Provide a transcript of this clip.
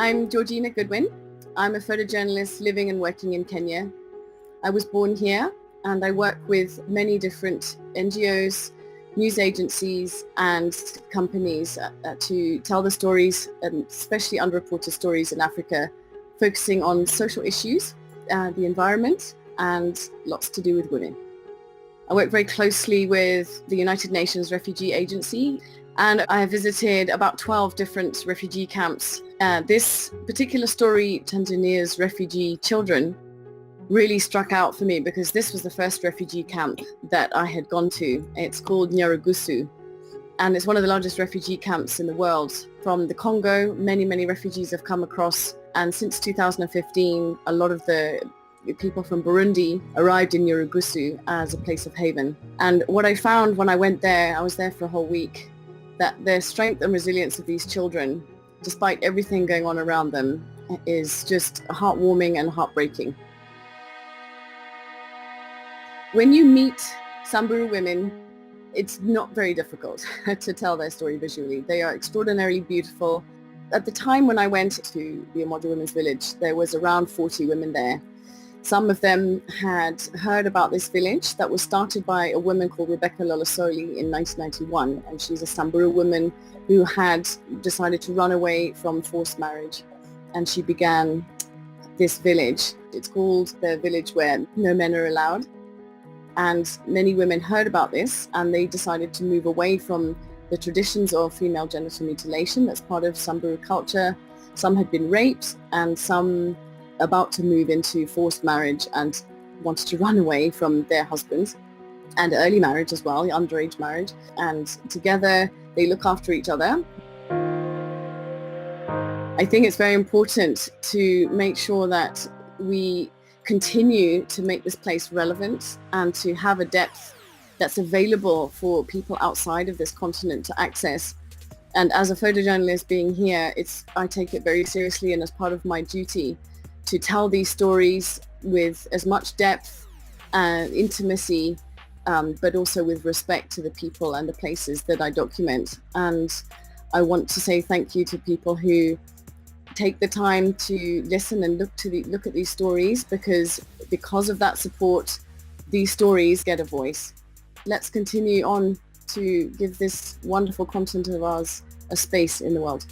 I'm Georgina Goodwin. I'm a photojournalist living and working in Kenya. I was born here and I work with many different NGOs, news agencies and companies to tell the stories, especially underreported stories in Africa, focusing on social issues, the environment, and lots to do with women. I work very closely with the United Nations Refugee Agency, and I have visited about 12 different refugee camps. This particular story, Tanzania's refugee children, really struck out for me because this was the first refugee camp that I had gone to. It's called Nyarugusu, and it's one of the largest refugee camps in the world. From the Congo, many refugees have come across, and since 2015, a lot of the people from Burundi arrived in Nyarugusu as a place of haven. And what I found when I went there, I was there for a whole week, that the strength and resilience of these children, despite everything going on around them, is just heartwarming and heartbreaking. When you meet Samburu women, it's not very difficult to tell their story visually. They are extraordinarily beautiful. At the time when I went to the Umoja Women's Village, there was around 40 women there. Some of them had heard about this village that was started by a woman called Rebecca Lolosoli in 1991, and she's a Samburu woman who had decided to run away from forced marriage, and she began this village. It's called the village where no men are allowed, and many women heard about this and they decided to move away from the traditions of female genital mutilation that's part of Samburu culture. Some had been raped and some about to move into forced marriage and wanted to run away from their husbands, and early marriage as well, underage marriage, and together they look after each other. I think it's very important to make sure that we continue to make this place relevant and to have a depth that's available for people outside of this continent to access. And as a photojournalist being here, I take it very seriously and as part of my duty to tell these stories with as much depth and intimacy, but also with respect to the people and the places that I document. And I want to say thank you to people who take the time to listen and look at these stories, because of that support, these stories get a voice. Let's continue on to give this wonderful continent of ours a space in the world.